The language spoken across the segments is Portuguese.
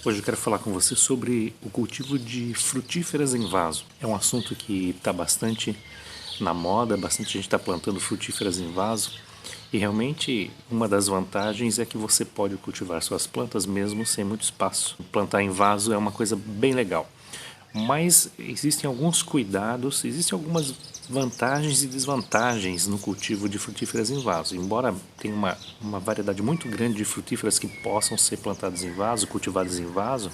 Hoje eu quero falar com você sobre o cultivo de frutíferas em vaso. É um assunto que está bastante na moda, bastante gente está plantando frutíferas em vaso. E realmente uma das vantagens é que você pode cultivar suas plantas mesmo sem muito espaço. Plantar em vaso é uma coisa bem legal. Mas existem alguns cuidados, existem algumas vantagens e desvantagens no cultivo de frutíferas em vaso. Embora tenha uma variedade muito grande de frutíferas que possam ser plantadas em vaso, cultivadas em vaso,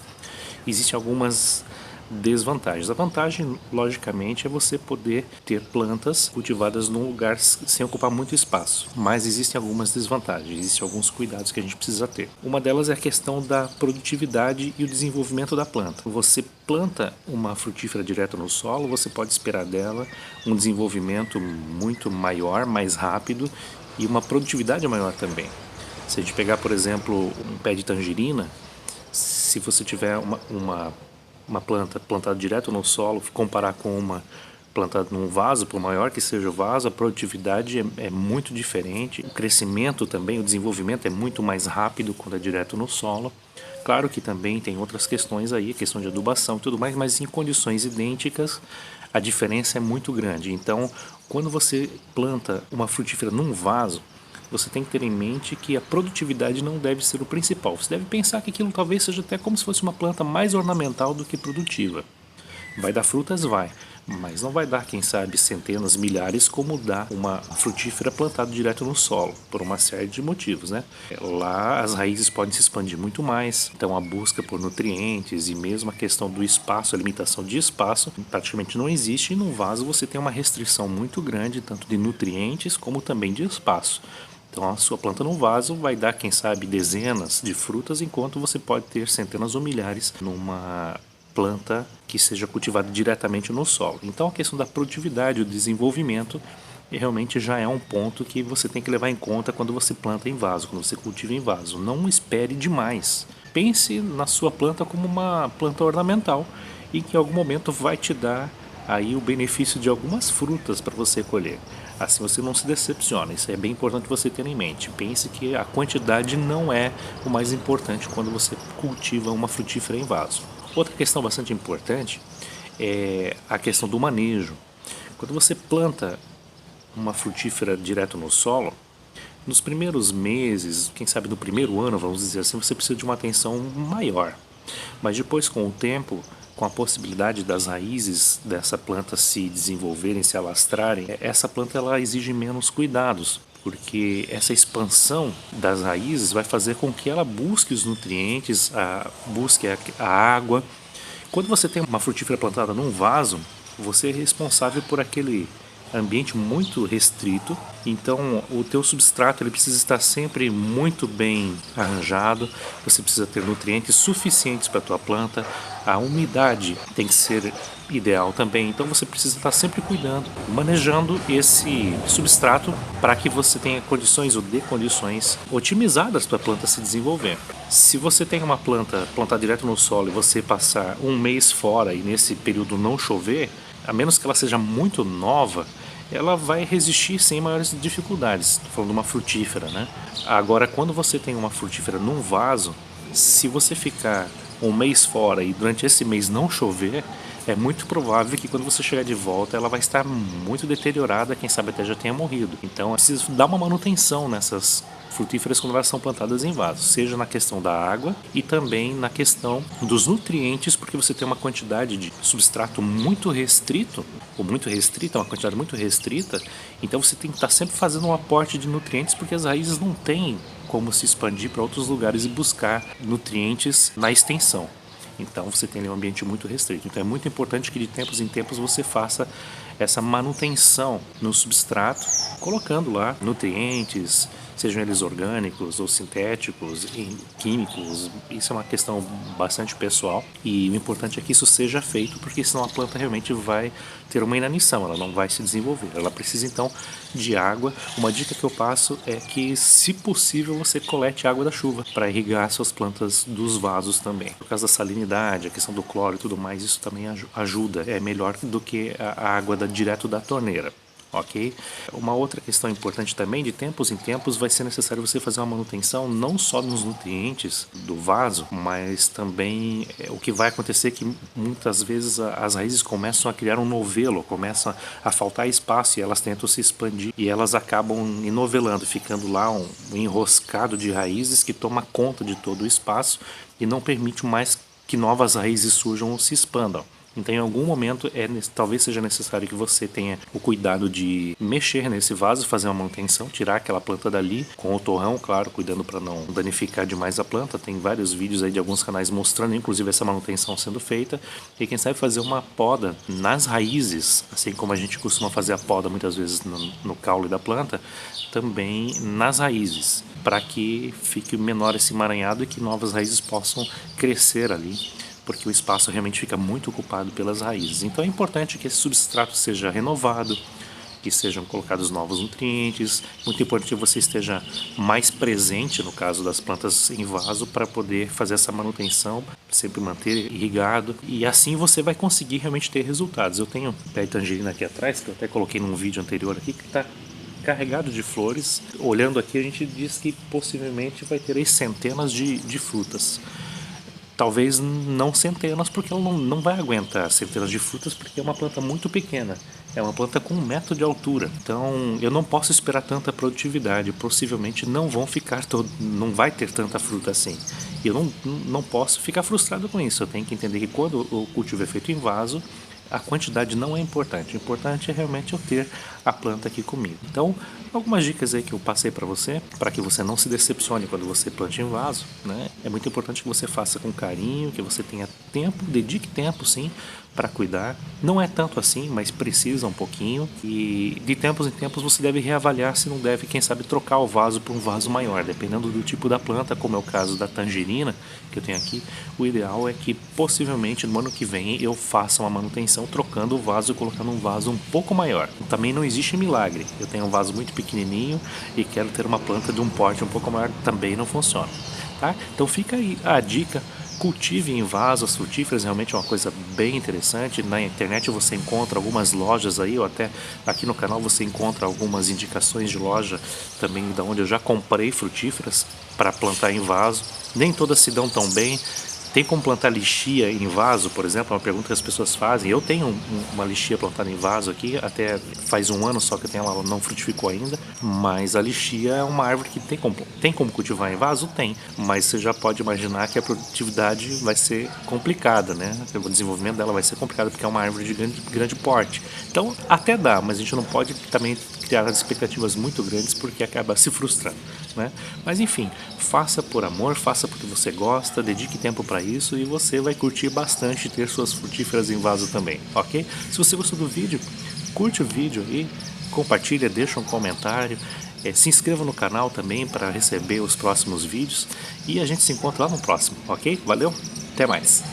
existem algumas desvantagens. A vantagem, logicamente, é você poder ter plantas cultivadas num lugar sem ocupar muito espaço. Mas existem algumas desvantagens, existem alguns cuidados que a gente precisa ter. Uma delas é a questão da produtividade e o desenvolvimento da planta. Você planta uma frutífera direto no solo, você pode esperar dela um desenvolvimento muito maior, mais rápido e uma produtividade maior também. Se a gente pegar, por exemplo, um pé de tangerina, se você tiver uma planta plantada direto no solo, comparar com uma plantada num vaso, por maior que seja o vaso, a produtividade é muito diferente. O crescimento também, o desenvolvimento é muito mais rápido quando é direto no solo. Claro que também tem outras questões aí, questão de adubação e tudo mais, mas em condições idênticas a diferença é muito grande. Então, quando você planta uma frutífera num vaso, você tem que ter em mente que a produtividade não deve ser o principal. Você deve pensar que aquilo talvez seja até como se fosse uma planta mais ornamental do que produtiva. Vai dar frutas? Vai. Mas não vai dar, quem sabe, centenas, milhares, como dá uma frutífera plantada direto no solo, por uma série de motivos, né? Lá as raízes podem se expandir muito mais, então a busca por nutrientes e mesmo a questão do espaço, a limitação de espaço, praticamente não existe, e no vaso você tem uma restrição muito grande, tanto de nutrientes como também de espaço. Então a sua planta no vaso vai dar, quem sabe, dezenas de frutas, enquanto você pode ter centenas ou milhares numa planta que seja cultivada diretamente no solo. Então a questão da produtividade, o desenvolvimento, realmente já é um ponto que você tem que levar em conta quando você planta em vaso, quando você cultiva em vaso. Não espere demais. Pense na sua planta como uma planta ornamental e que em algum momento vai te dar aí o benefício de algumas frutas para você colher. Assim você não se decepciona, isso é bem importante você ter em mente. Pense que a quantidade não é o mais importante quando você cultiva uma frutífera em vaso. Outra questão bastante importante é a questão do manejo. Quando você planta uma frutífera direto no solo, nos primeiros meses, quem sabe no primeiro ano, vamos dizer assim, você precisa de uma atenção maior. Mas depois, com o tempo, com a possibilidade das raízes dessa planta se desenvolverem, se alastrarem, essa planta ela exige menos cuidados, porque essa expansão das raízes vai fazer com que ela busque os nutrientes, busque a água. Quando você tem uma frutífera plantada num vaso, você é responsável por aquele ambiente muito restrito, então o teu substrato ele precisa estar sempre muito bem arranjado, você precisa ter nutrientes suficientes para a tua planta, a umidade tem que ser ideal também, então você precisa estar sempre cuidando, manejando esse substrato para que você tenha condições ou dê condições otimizadas para a planta se desenvolver. Se você tem uma planta plantada direto no solo e você passar um mês fora e nesse período não chover, a menos que ela seja muito nova, ela vai resistir sem maiores dificuldades. Estou falando de uma frutífera, né? Agora, quando você tem uma frutífera num vaso, se você ficar um mês fora e durante esse mês não chover, é muito provável que quando você chegar de volta ela vai estar muito deteriorada, quem sabe até já tenha morrido. Então é preciso dar uma manutenção nessas frutíferas quando elas são plantadas em vasos, seja na questão da água e também na questão dos nutrientes, porque você tem uma quantidade de substrato muito restrito, ou muito restrita, uma quantidade muito restrita, então você tem que estar sempre fazendo um aporte de nutrientes, porque as raízes não têm como se expandir para outros lugares e buscar nutrientes na extensão. Então você tem um ambiente muito restrito. Então é muito importante que de tempos em tempos você faça essa manutenção no substrato, colocando lá nutrientes, sejam eles orgânicos ou sintéticos, químicos. Isso é uma questão bastante pessoal e o importante é que isso seja feito, porque senão a planta realmente vai ter uma inanição, ela não vai se desenvolver. Ela precisa então de água. Uma dica que eu passo é que, se possível, você colete água da chuva para irrigar suas plantas dos vasos também. Por causa da salinidade, a questão do cloro e tudo mais, isso também ajuda. É melhor do que a água direto da torneira. ok? Uma outra questão importante também, de tempos em tempos vai ser necessário você fazer uma manutenção não só nos nutrientes do vaso, mas também o que vai acontecer é que muitas vezes as raízes começam a criar um novelo, começam a faltar espaço e elas tentam se expandir e elas acabam enovelando, ficando lá um enroscado de raízes que toma conta de todo o espaço e não permite mais que novas raízes surjam ou se expandam. Então, em algum momento, talvez seja necessário que você tenha o cuidado de mexer nesse vaso, fazer uma manutenção, tirar aquela planta dali, com o torrão, claro, cuidando para não danificar demais a planta. Tem vários vídeos aí de alguns canais mostrando, inclusive, essa manutenção sendo feita. E quem sabe fazer uma poda nas raízes, assim como a gente costuma fazer a poda muitas vezes no caule da planta, também nas raízes, para que fique menor esse emaranhado e que novas raízes possam crescer ali, porque o espaço realmente fica muito ocupado pelas raízes. Então é importante que esse substrato seja renovado, que sejam colocados novos nutrientes. Muito importante que você esteja mais presente no caso das plantas em vaso para poder fazer essa manutenção, sempre manter irrigado, e assim você vai conseguir realmente ter resultados. Eu tenho pé de tangerina aqui atrás, que eu até coloquei num vídeo anterior aqui, que está carregado de flores. Olhando aqui, a gente diz que possivelmente vai ter aí centenas de frutas. Talvez não centenas, porque ela não vai aguentar centenas de frutas, porque é uma planta muito pequena. É uma planta com 1 metro de altura. Então eu não posso esperar tanta produtividade. Possivelmente não não vai ter tanta fruta assim. E eu não posso ficar frustrado com isso. Eu tenho que entender que quando o cultivo é feito em vaso, a quantidade não é importante. O importante é realmente eu ter a planta aqui comigo. Então, algumas dicas aí que eu passei para que você não se decepcione quando você planta em vaso, né? É muito importante que você faça com carinho, que você tenha tempo, dedique tempo sim para cuidar. Não é tanto assim, mas precisa um pouquinho. E de tempos em tempos você deve reavaliar se não deve, quem sabe, trocar o vaso por um vaso maior, dependendo do tipo da planta, como é o caso da tangerina que eu tenho aqui. O ideal é que possivelmente no ano que vem eu faça uma manutenção trocando o vaso e colocando um vaso um pouco maior. Também não existe milagre. Eu tenho um vaso muito pequenininho e quero ter uma planta de um porte um pouco maior, também não funciona, tá? Então fica aí a dica. Cultive em vasos frutíferas, realmente é uma coisa bem interessante. Na internet você encontra algumas lojas aí, ou até aqui no canal você encontra algumas indicações de loja também, da onde eu já comprei frutíferas para plantar em vaso. Nem todas se dão tão bem. Tem como plantar lixia em vaso, por exemplo? É uma pergunta que as pessoas fazem. Eu tenho uma lixia plantada em vaso aqui, até faz 1 ano só que eu tenho, ela não frutificou ainda. Mas a lixia é uma árvore que tem como cultivar em vaso? Tem. Mas você já pode imaginar que a produtividade vai ser complicada, né? O desenvolvimento dela vai ser complicado porque é uma árvore de grande porte. Então até dá, mas a gente não pode também criar expectativas muito grandes porque acaba se frustrando, né? Mas enfim, faça por amor, faça porque você gosta, dedique tempo para isso e você vai curtir bastante ter suas frutíferas em vaso também, ok? Se você gostou do vídeo, curte o vídeo aí, compartilha, deixa um comentário, se inscreva no canal também para receber os próximos vídeos e a gente se encontra lá no próximo, ok? Valeu, até mais!